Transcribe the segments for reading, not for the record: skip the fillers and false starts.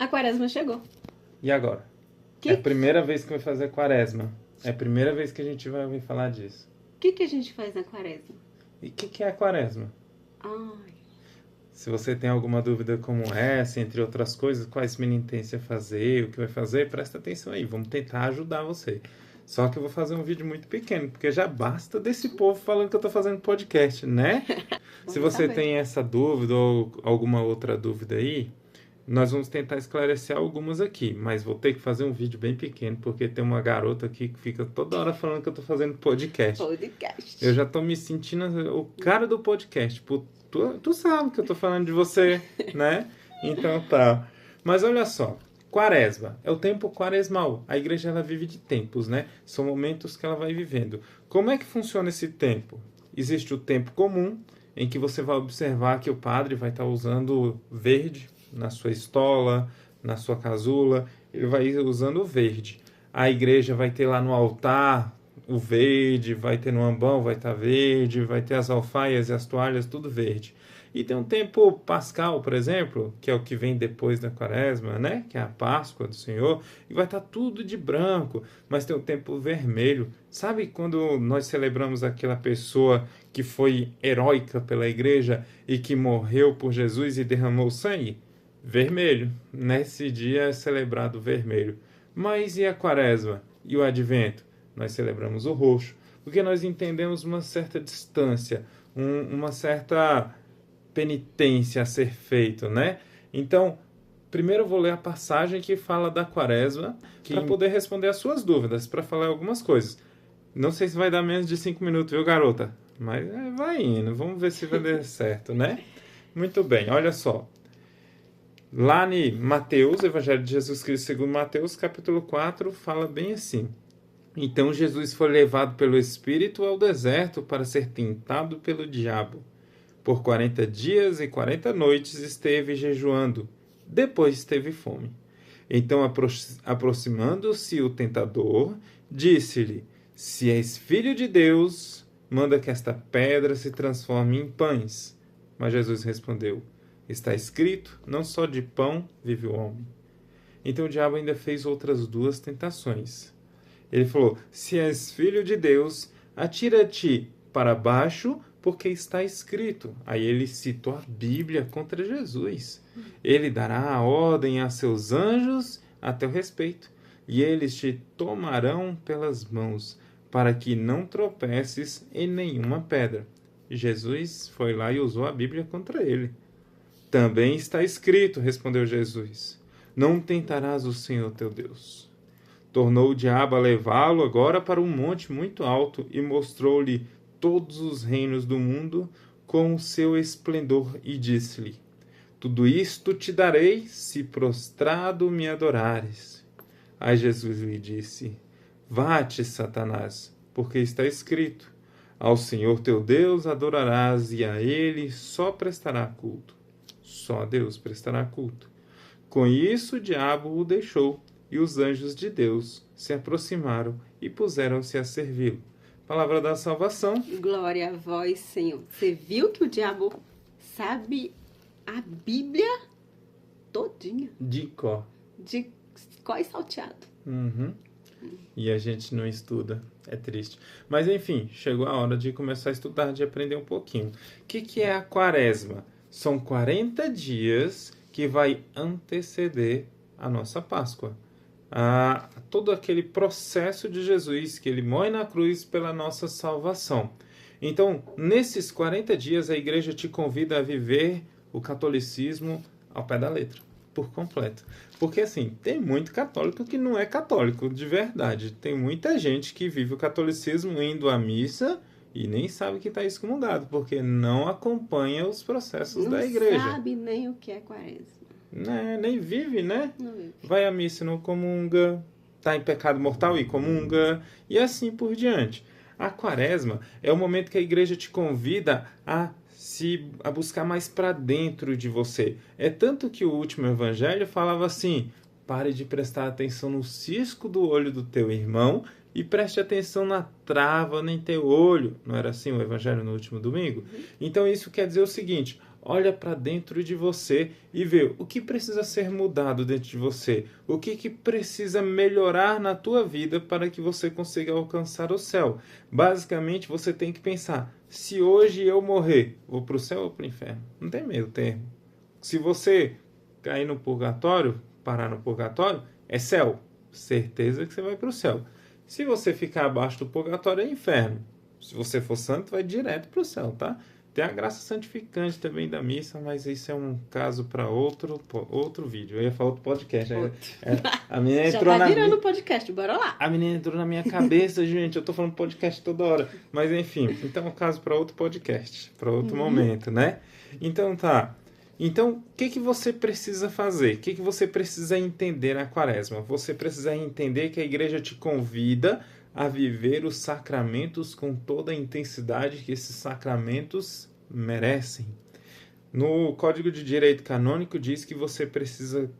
A quaresma chegou. E agora? É a primeira vez que vai fazer quaresma. É a primeira vez que a gente vai ouvir falar disso. O que a gente faz na quaresma? E o que é a quaresma? Ai, Se você tem alguma dúvida como essa, entre outras coisas, quais penitência fazer, o que vai fazer, presta atenção aí. Vamos tentar ajudar você. Só que eu vou fazer um vídeo muito pequeno, porque já basta desse povo falando que eu tô fazendo podcast, né? Se você tem essa dúvida ou alguma outra dúvida aí, nós vamos tentar esclarecer algumas aqui, mas vou ter que fazer um vídeo bem pequeno, porque tem uma garota aqui que fica toda hora falando que eu tô fazendo podcast. Eu já tô me sentindo o cara do podcast. Tu sabe que eu tô falando de você, né? Então tá. Mas olha só, quaresma é o tempo quaresmal. A igreja ela vive de tempos, né? São momentos que ela vai vivendo. Como é que funciona esse tempo? Existe o tempo comum, em que você vai observar que o padre vai estar usando verde na sua estola, na sua casula, ele vai usando o verde. A igreja vai ter lá no altar o verde, vai ter no ambão, vai estar verde, vai ter as alfaias e as toalhas, tudo verde. E tem um tempo pascal, por exemplo, que é o que vem depois da quaresma, né? Que é a Páscoa do Senhor, e vai estar tudo de branco, mas tem o tempo vermelho. Sabe quando nós celebramos aquela pessoa que foi heróica pela igreja e que morreu por Jesus e derramou sangue? Vermelho. Nesse dia é celebrado vermelho. Mas e a quaresma? E o advento? Nós celebramos o roxo, porque nós entendemos uma certa distância, uma certa penitência a ser feito, né? Então, primeiro eu vou ler a passagem que fala da quaresma, para poder responder as suas dúvidas, para falar algumas coisas. Não sei se vai dar menos de 5 minutos, viu, garota? Mas vai indo, vamos ver se vai dar certo, né? Muito bem, olha só. Lá em Mateus, Evangelho de Jesus Cristo segundo Mateus, capítulo 4, fala bem assim. Então Jesus foi levado pelo Espírito ao deserto para ser tentado pelo diabo. Por 40 dias e 40 noites esteve jejuando. Depois teve fome. Então, aproximando-se o tentador, disse-lhe: Se és filho de Deus, manda que esta pedra se transforme em pães. Mas Jesus respondeu: Está escrito, não só de pão vive o homem. Então o diabo ainda fez outras duas tentações. Ele falou: Se és filho de Deus, atira-te para baixo, porque está escrito. Aí ele citou a Bíblia contra Jesus. Ele dará a ordem a seus anjos a teu respeito, e eles te tomarão pelas mãos, para que não tropeces em nenhuma pedra. Jesus foi lá e usou a Bíblia contra ele. Também está escrito, respondeu Jesus: Não tentarás o Senhor teu Deus. Tornou o diabo a levá-lo agora para um monte muito alto e mostrou-lhe todos os reinos do mundo com o seu esplendor e disse-lhe: Tudo isto te darei se prostrado me adorares. Aí Jesus lhe disse: Vá-te, Satanás, porque está escrito: Ao Senhor teu Deus adorarás e a ele só prestará culto. Só a Deus prestará culto. Com isso o diabo o deixou, e os anjos de Deus se aproximaram e puseram-se a servi-lo. Palavra da salvação. Glória a vós, Senhor. Você viu que o diabo sabe a Bíblia todinha? De cor. De có e salteado. Uhum. E a gente não estuda. É triste. Mas enfim, chegou a hora de começar a estudar, de aprender um pouquinho. O que é a quaresma? São 40 dias que vai anteceder a nossa Páscoa. Todo aquele processo de Jesus, que ele morre na cruz pela nossa salvação. Então, nesses 40 dias, a igreja te convida a viver o catolicismo ao pé da letra, por completo. Porque, assim, tem muito católico que não é católico de verdade. Tem muita gente que vive o catolicismo indo à missa e nem sabe que está excomungado, porque não acompanha os processos da igreja. Não sabe nem o que é quaresma. Nem vive, né? Não vive. Vai à missa e não comunga, está em pecado mortal e comunga, e assim por diante. A quaresma é o momento que a igreja te convida a buscar mais para dentro de você. É tanto que o último evangelho falava assim: pare de prestar atenção no cisco do olho do teu irmão e preste atenção na trava em teu olho. Não era assim o evangelho no último domingo? Então isso quer dizer o seguinte: olha para dentro de você e vê o que precisa ser mudado dentro de você, o que precisa melhorar na tua vida para que você consiga alcançar o céu. Basicamente, você tem que pensar, se hoje eu morrer, vou para o céu ou para o inferno? Não tem meio termo. Se você cair no purgatório, parar no purgatório, é céu. Certeza que você vai para o céu. Se você ficar abaixo do purgatório, é inferno. Se você for santo, vai direto para o céu, tá? Tem a graça santificante também da missa, mas isso é um caso para outro vídeo. Eu ia falar outro podcast. A menina Já entrou tá virando podcast, bora lá. A menina entrou na minha cabeça, gente. Eu tô falando podcast toda hora. Mas enfim, então é um caso para outro podcast, para outro momento, né? Então tá. Então, o que você precisa fazer? O que você precisa entender na quaresma? Você precisa entender que a igreja te convida a viver os sacramentos com toda a intensidade que esses sacramentos merecem. No Código de Direito Canônico diz que você precisa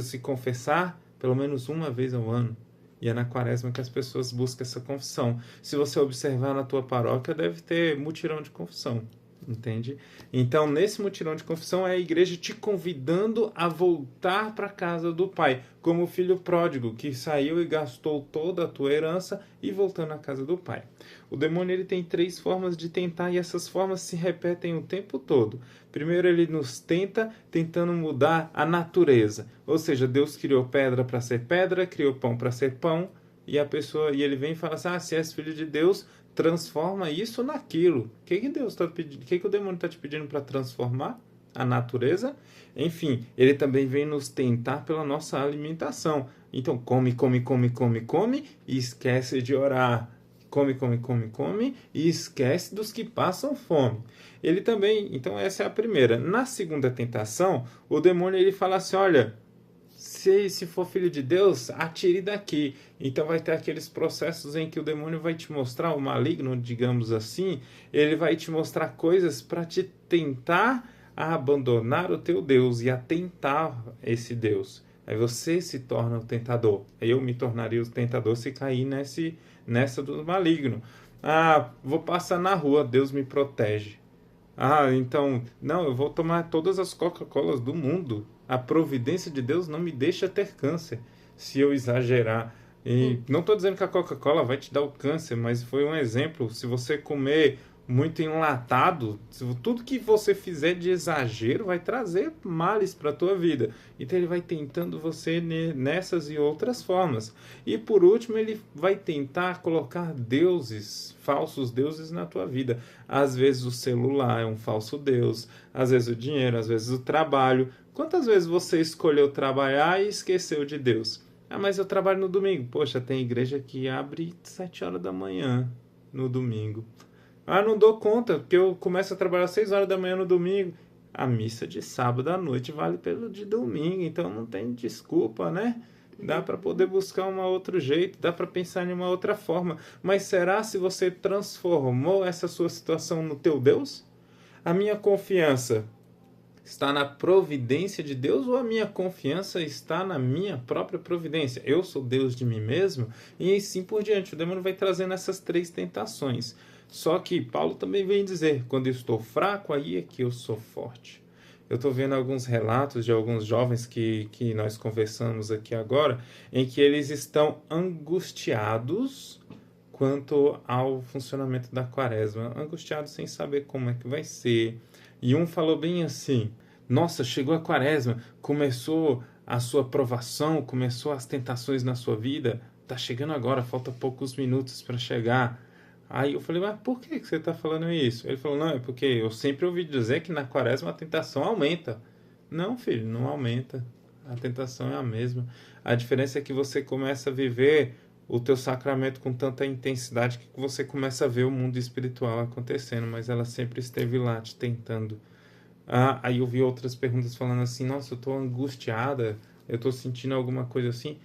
se confessar pelo menos uma vez ao ano. E é na quaresma que as pessoas buscam essa confissão. Se você observar na tua paróquia, deve ter mutirão de confissão. Entende? Então, nesse mutirão de confissão, é a igreja te convidando a voltar para a casa do Pai, como o filho pródigo que saiu e gastou toda a tua herança e voltando à casa do Pai. O demônio ele tem 3 formas de tentar e essas formas se repetem o tempo todo. Primeiro, ele nos tentando mudar a natureza, ou seja, Deus criou pedra para ser pedra, criou pão para ser pão, e ele vem e fala assim, se és filho de Deus, transforma isso naquilo. O que Deus está pedindo? O que o demônio está te pedindo para transformar? A natureza? Enfim, ele também vem nos tentar pela nossa alimentação. Então, come e esquece de orar. Come e esquece dos que passam fome. Ele também, então essa é a primeira. Na segunda tentação, o demônio ele fala assim, olha, se for filho de Deus, atire daqui. Então vai ter aqueles processos em que o demônio vai te mostrar, o maligno, digamos assim, ele vai te mostrar coisas para te tentar a abandonar o teu Deus e a tentar esse Deus. Aí você se torna o tentador. Eu me tornaria o tentador se cair nessa do maligno. Vou passar na rua, Deus me protege. Então, não, eu vou tomar todas as Coca-Colas do mundo. A providência de Deus não me deixa ter câncer, se eu exagerar. E não estou dizendo que a Coca-Cola vai te dar o câncer, mas foi um exemplo. Se você comer muito enlatado, tudo que você fizer de exagero vai trazer males para a tua vida. Então ele vai tentando você nessas e outras formas. E por último, ele vai tentar colocar falsos deuses na tua vida. Às vezes o celular é um falso deus, às vezes o dinheiro, às vezes o trabalho. Quantas vezes você escolheu trabalhar e esqueceu de Deus? Mas eu trabalho no domingo. Poxa, tem igreja que abre 7 horas da manhã no domingo. Não dou conta, porque eu começo a trabalhar às 6 horas da manhã no domingo. A missa de sábado à noite vale pelo de domingo, então não tem desculpa, né? Dá para poder buscar um outro jeito, dá para pensar em uma outra forma. Mas será se você transformou essa sua situação no teu Deus? A minha confiança está na providência de Deus ou a minha confiança está na minha própria providência? Eu sou Deus de mim mesmo? E assim por diante. O demônio vai trazendo essas 3 tentações. Só que Paulo também vem dizer, quando eu estou fraco, aí é que eu sou forte. Eu estou vendo alguns relatos de alguns jovens que nós conversamos aqui agora, em que eles estão angustiados quanto ao funcionamento da quaresma. Angustiados sem saber como é que vai ser. E um falou bem assim, nossa, chegou a quaresma, começou a sua provação, começou as tentações na sua vida, está chegando agora, falta poucos minutos para chegar. Aí eu falei, mas por que você está falando isso? Ele falou, não, é porque eu sempre ouvi dizer que na quaresma a tentação aumenta. Não, filho, não aumenta. A tentação é a mesma. A diferença é que você começa a viver o teu sacramento com tanta intensidade que você começa a ver o mundo espiritual acontecendo, mas ela sempre esteve lá te tentando. Aí eu vi outras perguntas falando assim, nossa, eu estou angustiada, eu estou sentindo alguma coisa assim.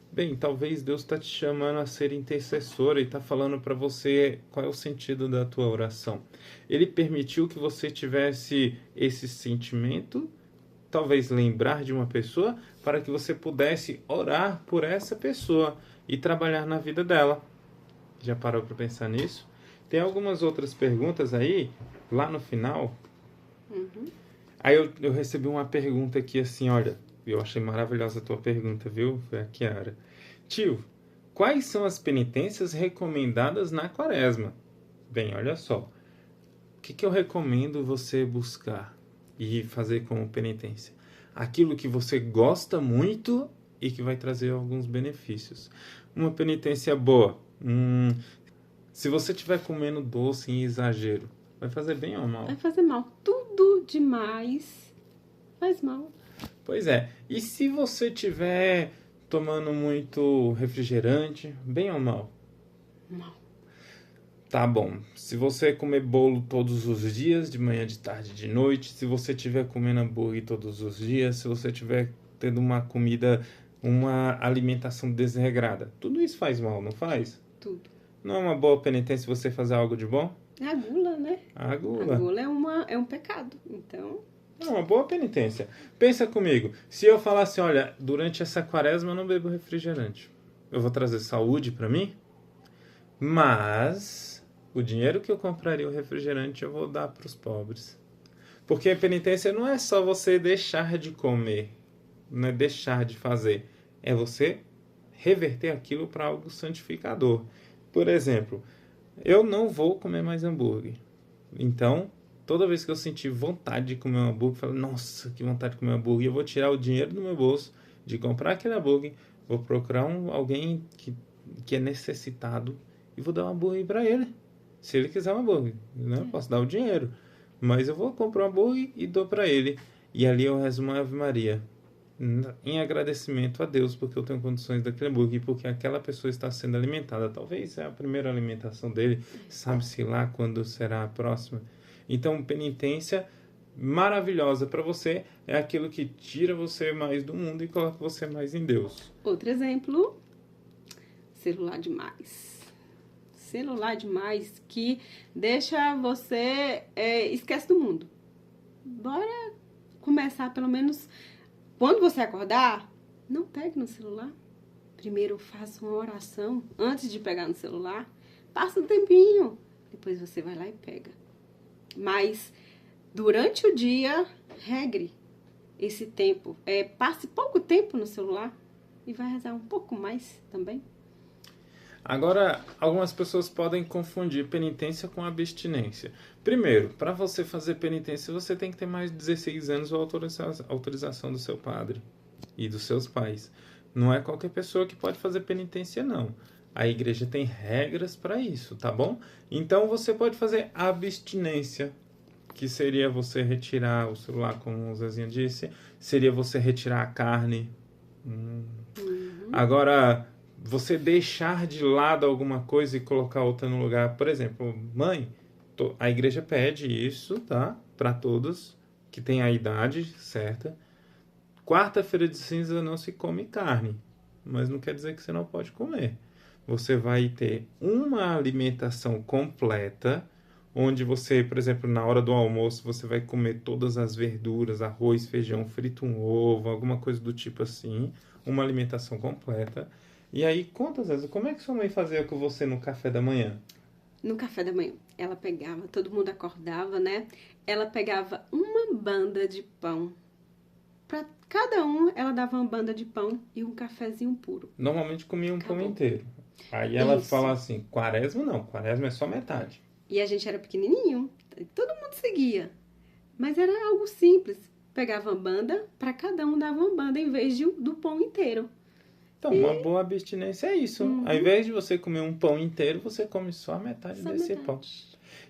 Bem, talvez Deus está te chamando a ser intercessora e está falando para você qual é o sentido da tua oração. Ele permitiu que você tivesse esse sentimento, talvez lembrar de uma pessoa, para que você pudesse orar por essa pessoa e trabalhar na vida dela. Já parou para pensar nisso? Tem algumas outras perguntas aí, lá no final. Uhum. Aí eu recebi uma pergunta aqui assim, olha, eu achei maravilhosa a tua pergunta, viu? Foi a Kiara. Tio, quais são as penitências recomendadas na quaresma? Bem, olha só. O que eu recomendo você buscar e fazer como penitência? Aquilo que você gosta muito e que vai trazer alguns benefícios. Uma penitência boa. Se você estiver comendo doce em exagero, vai fazer bem ou mal? Vai fazer mal. Tudo demais faz mal. Pois é. E se você estiver tomando muito refrigerante, bem ou mal? Mal. Tá bom. Se você comer bolo todos os dias, de manhã, de tarde, de noite, se você estiver comendo hambúrguer todos os dias, se você estiver tendo uma comida, uma alimentação desregrada, tudo isso faz mal, não faz? Tudo. Não é uma boa penitência você fazer algo de bom? A gula, né? A A gula. gula é um pecado. Então, É uma boa penitência. Pensa comigo, se eu falasse, olha, durante essa quaresma eu não bebo refrigerante, eu vou trazer saúde pra mim, mas o dinheiro que eu compraria o refrigerante eu vou dar pros pobres. Porque a penitência não é só você deixar de comer, não é deixar de fazer, é você reverter aquilo para algo santificador. Por exemplo, eu não vou comer mais hambúrguer. Então, toda vez que eu sentir vontade de comer um hambúrguer, eu falo, nossa, que vontade de comer um hambúrguer, eu vou tirar o dinheiro do meu bolso de comprar aquele hambúrguer, vou procurar alguém que é necessitado e vou dar um hambúrguer para ele. Se ele quiser um hambúrguer, né? Eu posso dar o dinheiro, mas eu vou comprar um hambúrguer e dou para ele. E ali eu rezo uma Ave Maria, em agradecimento a Deus porque eu tenho condições daquele hambúrguer e porque aquela pessoa está sendo alimentada. Talvez é a primeira alimentação dele, sabe-se lá quando será a próxima. Então, penitência maravilhosa para você é aquilo que tira você mais do mundo e coloca você mais em Deus. outro exemplo, celular demais. Celular demais que deixa você esquece do mundo. Bora começar pelo menos quando você acordar, não pegue no celular. Primeiro faça uma oração antes de pegar no celular. Passa um tempinho, depois você vai lá e pega. Mas durante o dia, regre esse tempo. Passe pouco tempo no celular e vai rezar um pouco mais também. Agora, algumas pessoas podem confundir penitência com abstinência. Primeiro, para você fazer penitência, você tem que ter mais de 16 anos ou autorização do seu padre e dos seus pais. Não é qualquer pessoa que pode fazer penitência, não. A igreja tem regras para isso, tá bom? Então, você pode fazer abstinência, que seria você retirar o celular, como o Zezinho disse, seria você retirar a carne. Agora, você deixar de lado alguma coisa e colocar outra no lugar. Por exemplo, mãe, a igreja pede isso, tá? Para todos que têm a idade certa. Quarta-feira de cinza não se come carne, mas não quer dizer que você não pode comer. Você vai ter uma alimentação completa, onde você, por exemplo, na hora do almoço, você vai comer todas as verduras, arroz, feijão, frito um ovo, alguma coisa do tipo assim, uma alimentação completa. E aí, quantas vezes, como é que sua mãe fazia com você no café da manhã? No café da manhã, ela pegava, todo mundo acordava, né? Ela pegava uma banda de pão. Para cada um, ela dava uma banda de pão e um cafezinho puro. Normalmente comia um pão Acabou. inteiro. Aí ela Isso. fala assim, quaresma não, quaresma é só metade. E a gente era pequenininho, todo mundo seguia. Mas era algo simples. Pegava uma banda, para cada um dava uma banda em vez do pão inteiro. Então, uma boa abstinência é isso. Ao invés de você comer um pão inteiro, você come só a metade Só desse metade. pão.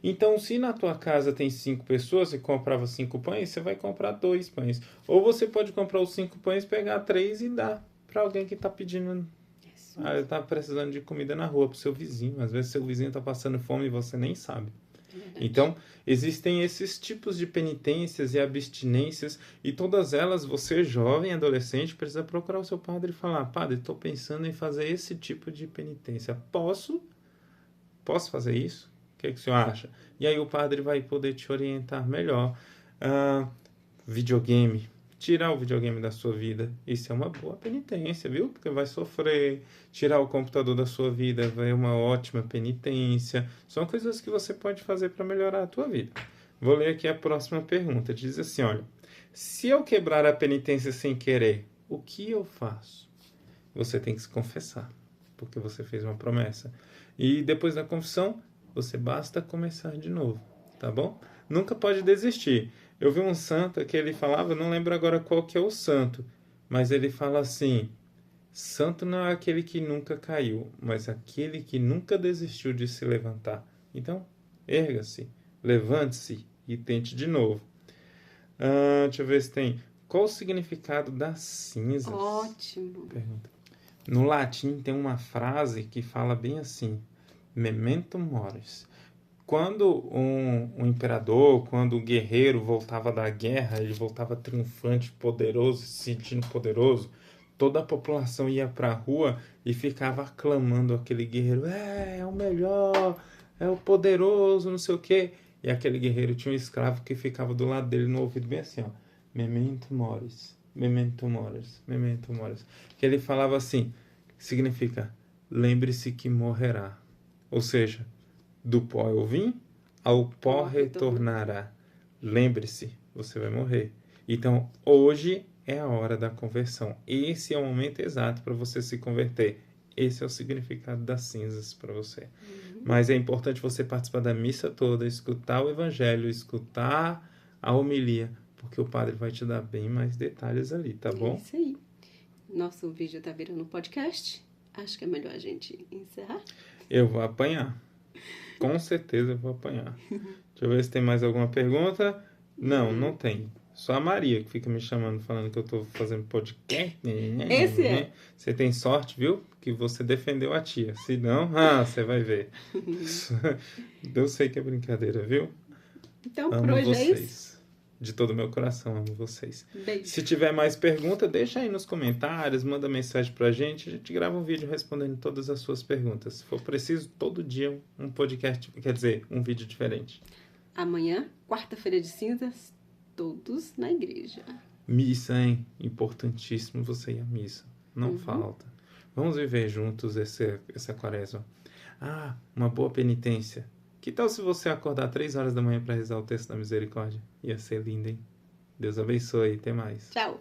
Então, se na tua casa tem 5 pessoas e comprava 5 pães, você vai comprar 2 pães. Ou você pode comprar os 5 pães, pegar 3 e dar para alguém que está pedindo. Isso. Ele está precisando de comida na rua, para o seu vizinho. Às vezes seu vizinho está passando fome e você nem sabe. Verdade. Então, existem esses tipos de penitências e abstinências, e todas elas, você, jovem, adolescente, precisa procurar o seu padre e falar: padre, estou pensando em fazer esse tipo de penitência. Posso fazer isso? O que o senhor acha? E aí o padre vai poder te orientar melhor. Videogame. Tirar o videogame da sua vida. Isso é uma boa penitência, viu? Porque vai sofrer. Tirar o computador da sua vida é uma ótima penitência. São coisas que você pode fazer para melhorar a tua vida. Vou ler aqui a próxima pergunta. Diz assim, olha, se eu quebrar a penitência sem querer, o que eu faço? Você tem que se confessar, porque você fez uma promessa. E depois da confissão, você basta começar de novo, tá bom? Nunca pode desistir. Eu vi um santo que ele falava, não lembro agora qual que é o santo, mas ele fala assim, santo não é aquele que nunca caiu, mas aquele que nunca desistiu de se levantar. Então, erga-se, levante-se e tente de novo. Deixa eu ver se tem. Qual o significado das cinzas? Ótimo. Pergunta. No latim tem uma frase que fala bem assim, memento mori. Quando um imperador, quando um guerreiro voltava da guerra, ele voltava triunfante, poderoso, se sentindo poderoso, toda a população ia para a rua e ficava aclamando aquele guerreiro, é o melhor, é o poderoso, não sei o quê. E aquele guerreiro tinha um escravo que ficava do lado dele no ouvido bem assim, ó, memento mori, memento mori, memento mori. Que ele falava assim, significa, lembre-se que morrerá. Ou seja, do pó eu vim, ao pó retornará. Lembre-se, você vai morrer. Então, hoje é a hora da conversão. Esse é o momento exato para você se converter. Esse é o significado das cinzas para você. Mas é importante você participar da missa toda, escutar o evangelho, escutar a homilia, porque o padre vai te dar bem mais detalhes ali, tá bom? É isso aí. Nosso vídeo tá virando podcast. Acho que é melhor a gente encerrar. Eu vou apanhar. Com certeza eu vou apanhar. Deixa eu ver se tem mais alguma pergunta. Não tem. Só a Maria que fica me chamando, falando que eu tô fazendo podcast. Esse é. Você tem sorte, viu? Que você defendeu a tia. Se não, você vai ver. Eu sei que é brincadeira, viu? Então, amo por hoje vocês. é isso. De todo o meu coração, amo vocês. Beijo. Se tiver mais pergunta, deixa aí nos comentários, manda mensagem pra gente. A gente grava um vídeo respondendo todas as suas perguntas. Se for preciso, todo dia um podcast, quer dizer, um vídeo diferente. Amanhã, quarta-feira de cinzas, todos na igreja. Missa, hein? Importantíssimo você ir à missa. Não falta. Vamos viver juntos essa quaresma. Uma boa penitência. Que tal se você acordar 3 horas da manhã para rezar o texto da misericórdia? Ia ser lindo, hein? Deus abençoe. Até mais. Tchau.